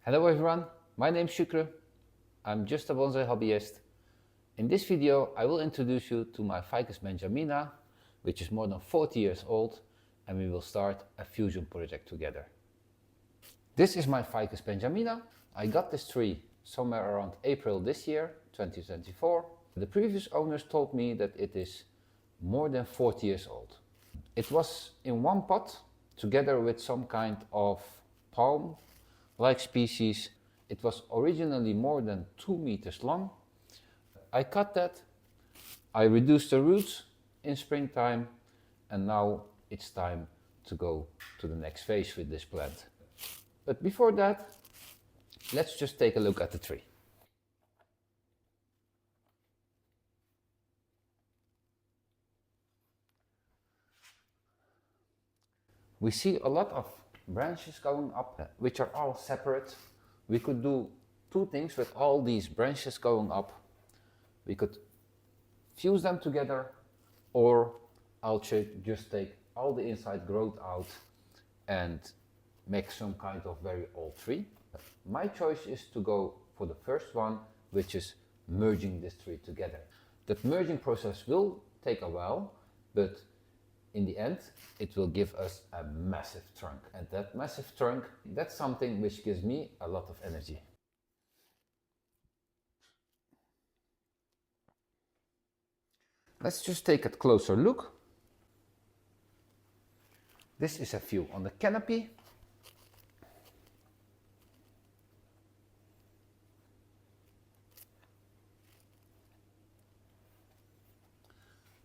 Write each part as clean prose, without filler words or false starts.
Hello everyone, my name is Sucre. I'm just a bonsai hobbyist. In this video I will introduce you to my Ficus Benjamina, which is more than 40 years old, and we will start a fusion project together. This is my Ficus Benjamina. I got this tree somewhere around April this year, 2024. The previous owners told me that it is more than 40 years old. It was in one pot together with some kind of palm-like species. It was originally more than 2 meters long. I cut that, I reduced the roots in springtime, and now it's time to go to the next phase with this plant. But before that, let's just take a look at the tree. We see a lot of branches going up, which are all separate. We could do two things with all these branches going up. We could fuse them together, or I'll just take all the inside growth out and make some kind of very old tree. My choice is to go for the first one, which is merging this tree together. That merging process will take a while, but in the end it will give us a massive trunk, and that massive trunk, that's something which gives me a lot of energy. Let's just take a closer look. This is a view on the canopy.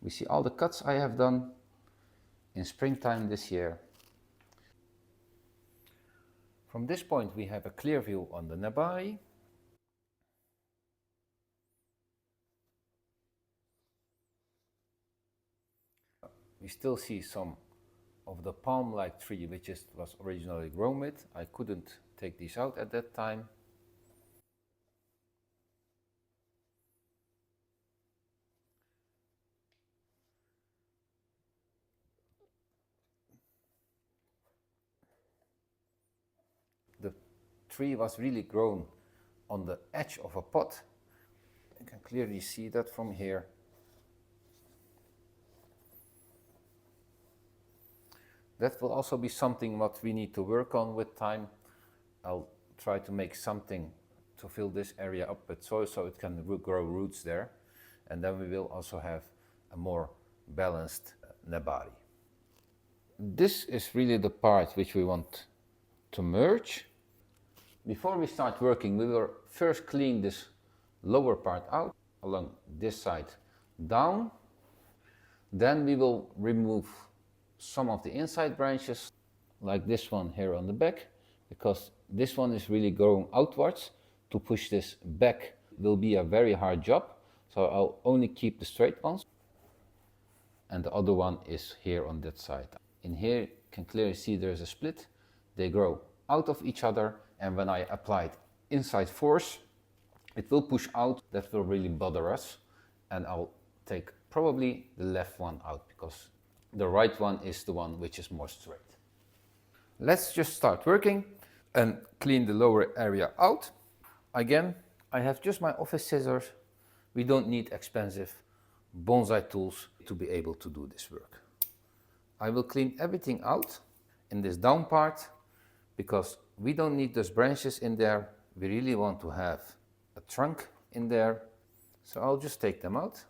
We see all the cuts I have done in springtime this year. From this point we have a clear view on the nebari. We still see some of the palm-like tree which was originally grown with. I couldn't take these out at that time. The tree was really grown on the edge of a pot. You can clearly see that from here. That will also be something what we need to work on with time. I'll try to make something to fill this area up with soil so it can grow roots there. And then we will also have a more balanced nebari. This is really the part which we want to merge. Before we start working, we will first clean this lower part out along this side down. Then we will remove some of the inside branches, like this one here on the back, because this one is really growing outwards. To push this back will be a very hard job, so I'll only keep the straight ones. And the other one is here on that side. In here you can clearly see there's a split. They grow out of each other, and when I applied inside force, it will push out. That will really bother us, and I'll take probably the left one out because the right one is the one which is more straight. Let's just start working and clean the lower area out. Again, I have just my office scissors. We don't need expensive bonsai tools to be able to do this work. I will clean everything out in this down part because we don't need those branches in there. We really want to have a trunk in there. So I'll just take them out.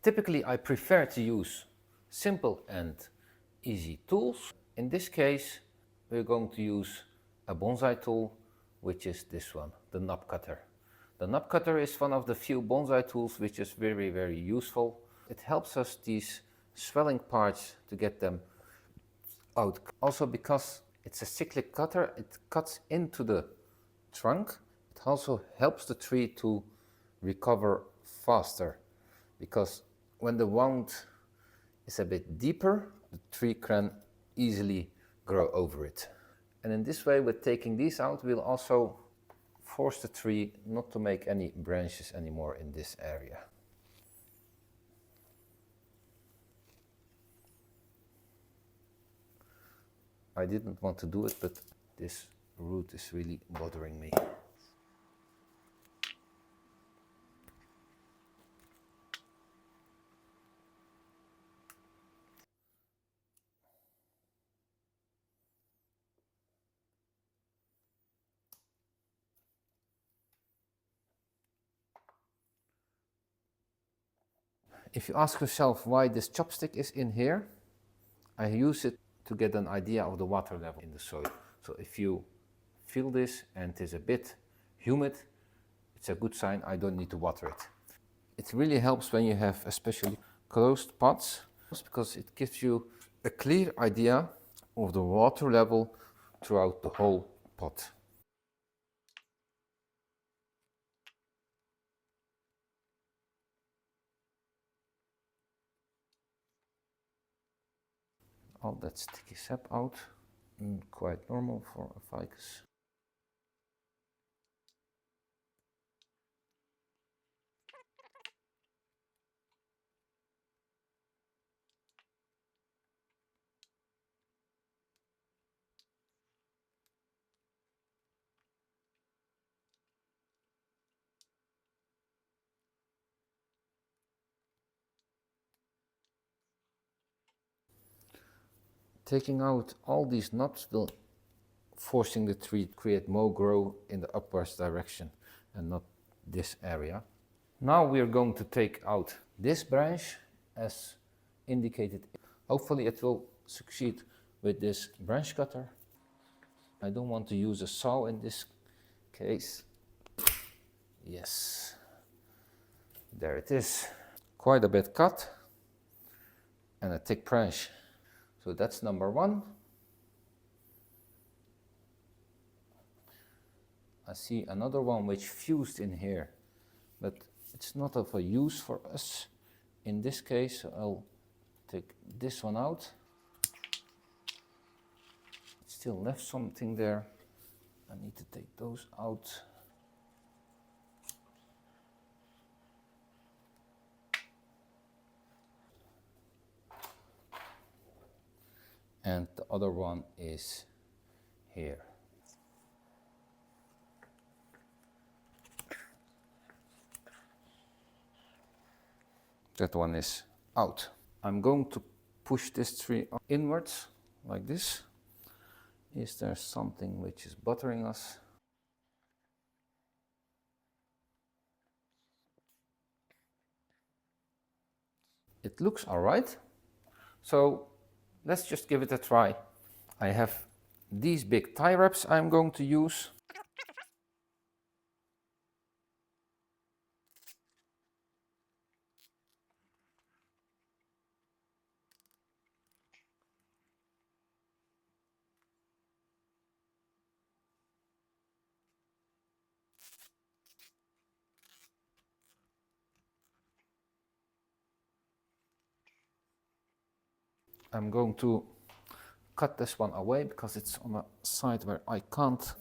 Typically, I prefer to use simple and easy tools. In this case, we're going to use a bonsai tool, which is this one, the knob cutter. The knob cutter is one of the few bonsai tools which is very, very useful. It helps us these swelling parts to get them out. Also, because it's a cyclic cutter, it cuts into the trunk. It also helps the tree to recover faster, because when the wound is a bit deeper, the tree can easily grow over it. And in this way, with taking these out, we'll also force the tree not to make any branches anymore in this area. I didn't want to do it, but this root is really bothering me. If you ask yourself why this chopstick is in here, I use it to get an idea of the water level in the soil. So if you feel this and it is a bit humid, it's a good sign I don't need to water it. It really helps when you have especially closed pots, because it gives you a clear idea of the water level throughout the whole pot. All that sticky sap out, quite normal for a ficus. Taking out all these knots will forcing the tree to create more grow in the upwards direction and not this area. Now we are going to take out this branch as indicated. Hopefully it will succeed with this branch cutter. I don't want to use a saw in this case. Yes, there it is. Quite a bit cut and a thick branch. So that's number one. I see another one which fused in here, but it's not of a use for us. In this case, I'll take this one out. It still left something there. I need to take those out. And the other one is here. That one is out. I'm going to push this tree inwards like this. Is there something which is bothering us? It looks all right. So let's just give it a try. I have these big tie wraps I'm going to use. I'm going to cut this one away because it's on a side where I can't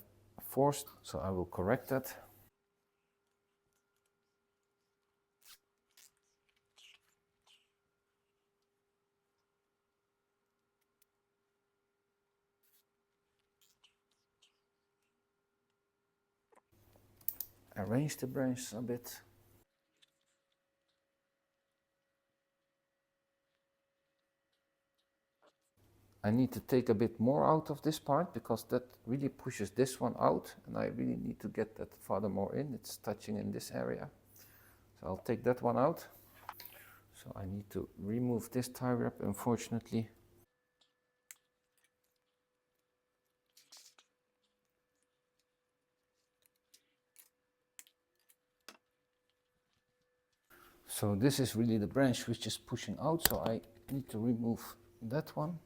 force, so I will correct that. Arrange the branches a bit. I need to take a bit more out of this part because that really pushes this one out, and I really need to get that further more in. It's touching in this area. So I'll take that one out. So I need to remove this tie wrap, unfortunately. So this is really the branch which is pushing out, so I need to remove that one.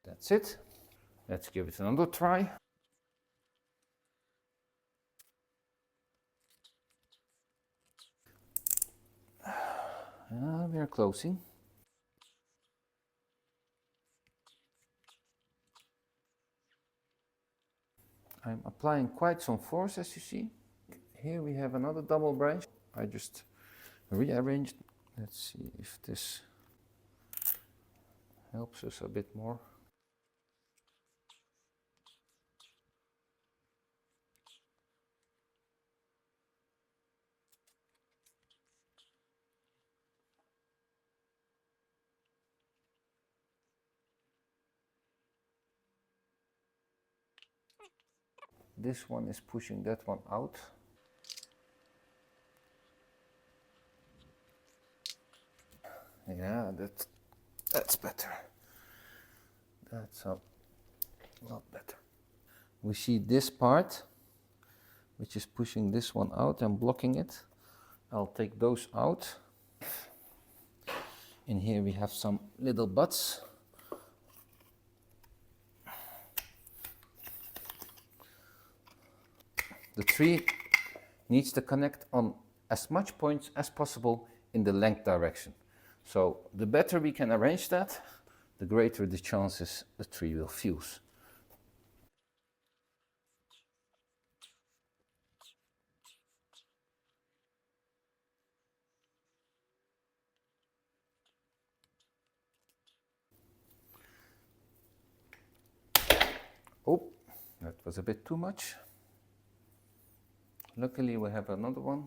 That's it. Let's give it another try. We are closing. I'm applying quite some force, as you see. Here we have another double branch. I just rearranged. Let's see if this helps us a bit more. This one is pushing that one out. Yeah, that's better. That's a lot better. We see this part, which is pushing this one out and blocking it. I'll take those out. In here we have some little butts. The tree needs to connect on as much points as possible in the length direction. So the better we can arrange that, the greater the chances the tree will fuse. Oh, that was a bit too much. Luckily we have another one.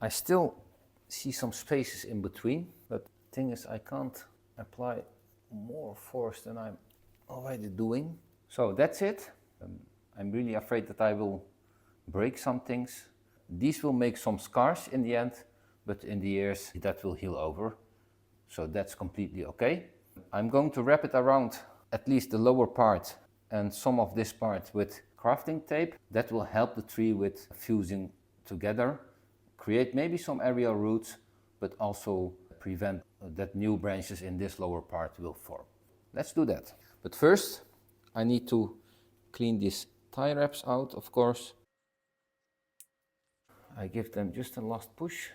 I still see some spaces in between, but the thing is I can't apply more force than I'm already doing. So that's it. I'm really afraid that I will break some things. These will make some scars in the end, but in the years that will heal over. So that's completely okay. I'm going to wrap it around at least the lower part and some of this part with crafting tape. That will help the tree with fusing together, create maybe some aerial roots, but also prevent that new branches in this lower part will form. Let's do that. But first, I need to clean these tie wraps out, of course. I give them just a last push.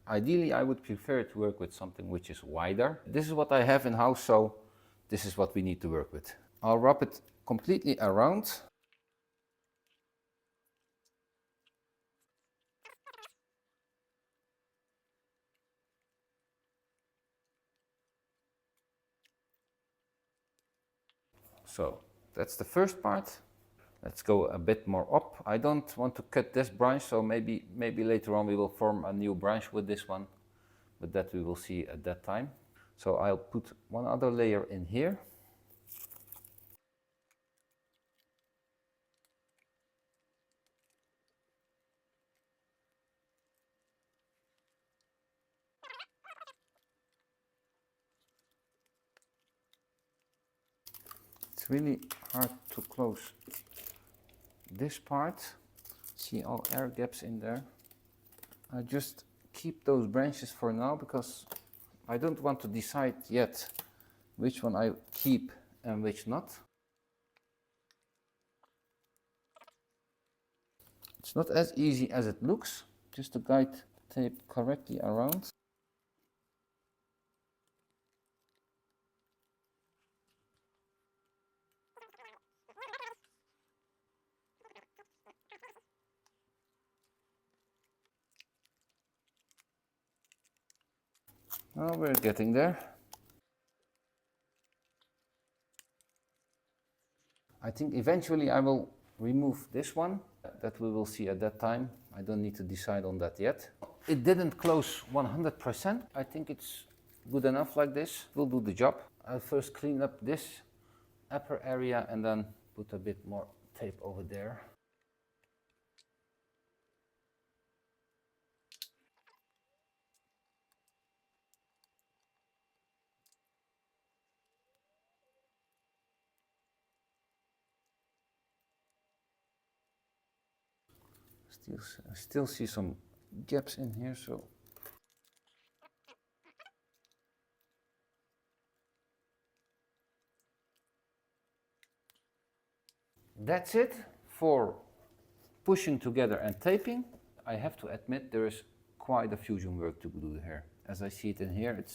Ideally, I would prefer to work with something which is wider. This is what I have in house, so this is what we need to work with. I'll wrap it completely around. So that's the first part. Let's go a bit more up. I don't want to cut this branch, so maybe later on we will form a new branch with this one, but that we will see at that time. So I'll put one other layer in here. It's really hard to close this part. See all air gaps in there. I just keep those branches for now because I don't want to decide yet which one I keep and which not. It's not as easy as it looks, just to guide tape correctly around. Oh, we're getting there. I think eventually I will remove this one, that we will see at that time. I don't need to decide on that yet. it didn't close 100%. I think it's good enough like this. Will do the job. I'll first clean up this upper area and then put a bit more tape over there. I still see some gaps in here, so that's it for pushing together and taping. I have to admit there is quite a fusion work to do here. As I see it in here,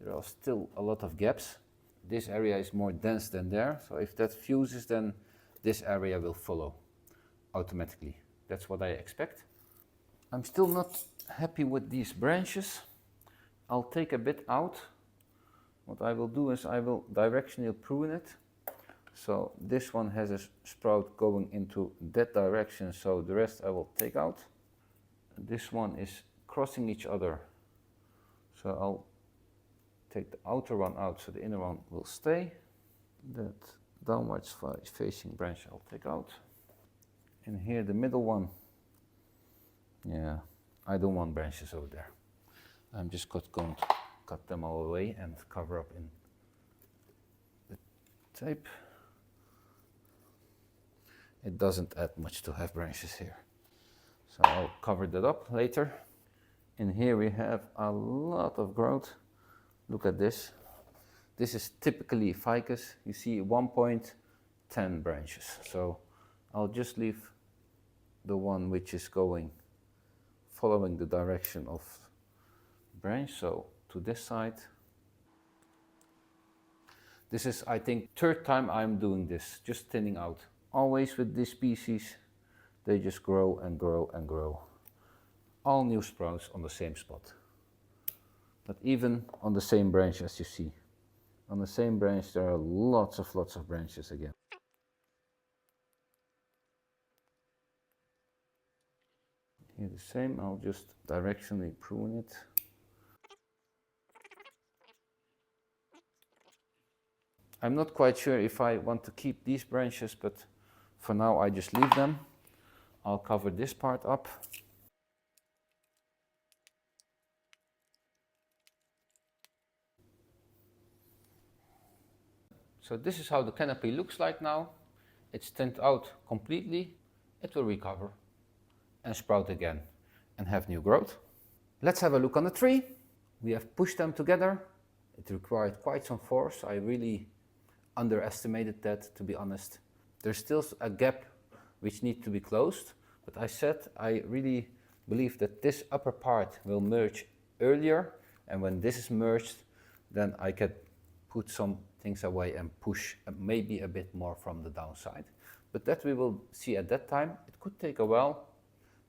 there are still a lot of gaps. This area is more dense than there, so if that fuses, then this area will follow automatically. That's what I expect. I'm still not happy with these branches. I'll take a bit out. What I will do is I will directionally prune it. So this one has a sprout going into that direction, so the rest I will take out. This one is crossing each other, so I'll take the outer one out so the inner one will stay. That downwards facing branch I'll take out. And here the middle one, yeah, I don't want branches over there. I'm just going to cut them all away and cover up in the tape. It doesn't add much to have branches here, so I'll cover that up later. In here we have a lot of growth. Look at this. This is typically ficus. You see 1.10 branches, so I'll just leave the one which is following the direction of branch, so to this side. This is, I think, third time I'm doing this, just thinning out. Always with this species, they just grow and grow and grow. All new sprouts on the same spot. But even on the same branch, as you see. On the same branch there are lots of branches again. Here the same, I'll just directionally prune it. I'm not quite sure if I want to keep these branches, but for now I just leave them. I'll cover this part up. So this is how the canopy looks like now. It's thinned out completely. It will recover and sprout again and have new growth. Let's have a look on the tree. We have pushed them together. It required quite some force. I really underestimated that, to be honest. There's still a gap which needs to be closed, but I said I really believe that this upper part will merge earlier, and when this is merged, then I can put some things away and push maybe a bit more from the downside. But that we will see at that time. It could take a while,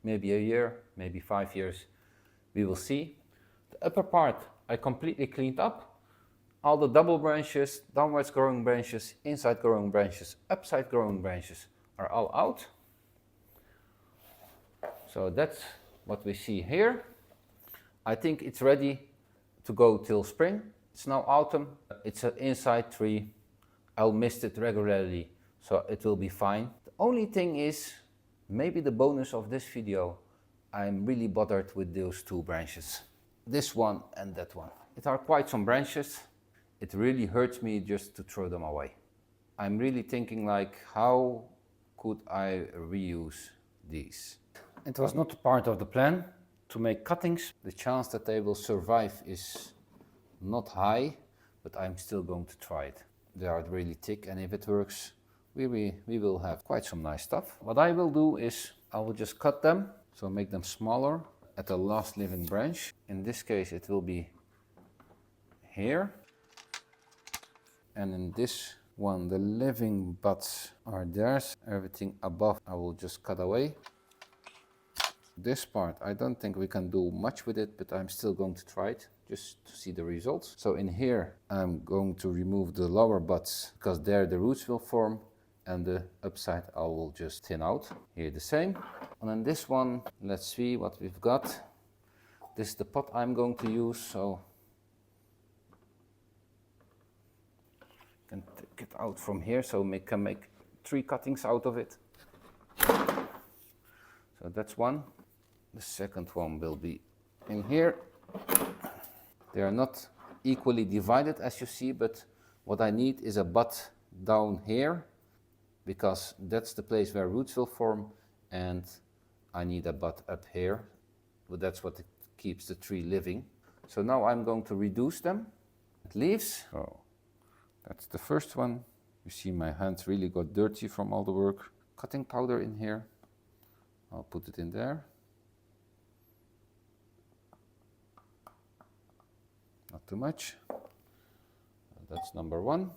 maybe a year, maybe 5 years. We will see. The upper part I completely cleaned up. All the double branches, downwards growing branches, inside growing branches, upside growing branches are all out. So that's what we see here. I think it's ready to go till spring. It's now autumn. It's an inside tree. I'll mist it regularly, so it will be fine. The only thing is, maybe the bonus of this video, I'm really bothered with those two branches. This one and that one. It are quite some branches. It really hurts me just to throw them away. I'm really thinking like, how could I reuse these? It was not part of the plan to make cuttings. The chance that they will survive is not high, but I'm still going to try it. They are really thick, and if it works, we will have quite some nice stuff. What I will do is I will just cut them, so make them smaller at the last living branch. In this case it will be here. And in this one, the living buds are theirs. Everything above I will just cut away. This part, I don't think we can do much with it, but I'm still going to try it just to see the results. So in here, I'm going to remove the lower buds because there the roots will form, and the upside I will just thin out. Here the same. And then this one, let's see what we've got. This is the pot I'm going to use, so I can take it out from here so we can make 3 cuttings out of it. So that's one. The second one will be in here. They are not equally divided as you see, but what I need is a butt down here, because that's the place where roots will form, and I need a butt up here, but that's what keeps the tree living. So now I'm going to reduce them. Leaves. So that's the first one. You see my hands really got dirty from all the work. Cutting powder in here. I'll put it in there. Not too much. That's number 1.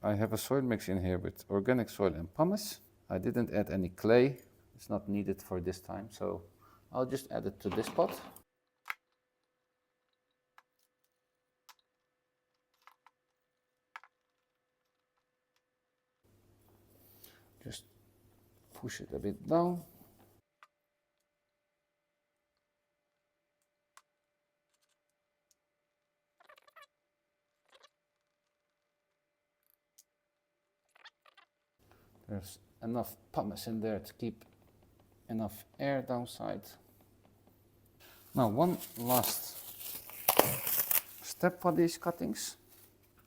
I have a soil mix in here with organic soil and pumice. I didn't add any clay. It's not needed for this time, so I'll just add it to this pot. Just push it a bit down. There's enough pumice in there to keep enough air downside. Now one last step for these cuttings.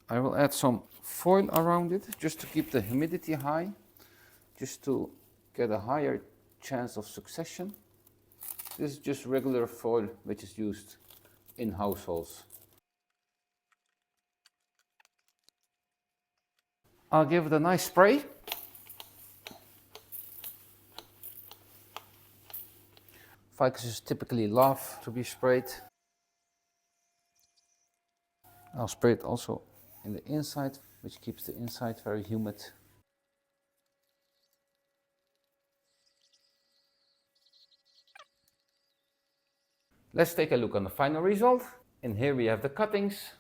I will add some foil around it just to keep the humidity high, just to get a higher chance of succession. This is just regular foil which is used in households. I'll give it a nice spray. Ficuses typically love to be sprayed. I'll spray it also in the inside, which keeps the inside very humid. Let's take a look on the final result. In here we have the cuttings.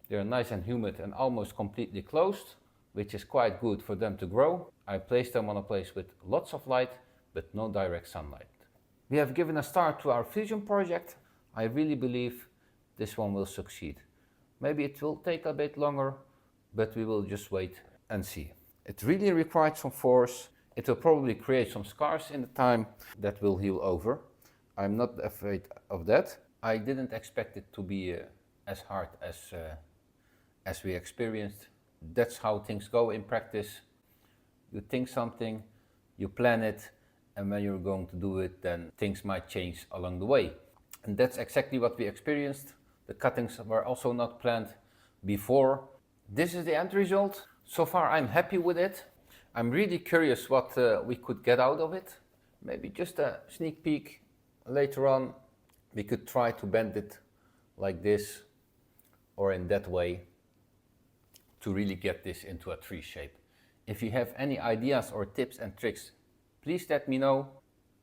They're nice and humid and almost completely closed, which is quite good for them to grow. I placed them on a place with lots of light, but no direct sunlight. We have given a start to our fusion project. I really believe this one will succeed. Maybe it will take a bit longer, but we will just wait and see. It really required some force. It will probably create some scars in the time that will heal over. I'm not afraid of that. I didn't expect it to be as hard as we experienced. That's how things go in practice. You think something, you plan it, and when you're going to do it, then things might change along the way. And that's exactly what we experienced. The cuttings were also not planned before. This is the end result. So far I'm happy with it. I'm really curious what we could get out of it. Maybe just a sneak peek. Later on we could try to bend it like this or in that way to really get this into a tree shape. If you have any ideas or tips and tricks, please let me know.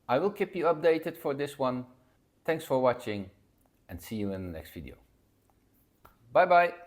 I will keep you updated for this one. Thanks for watching and see you in the next video. Bye bye.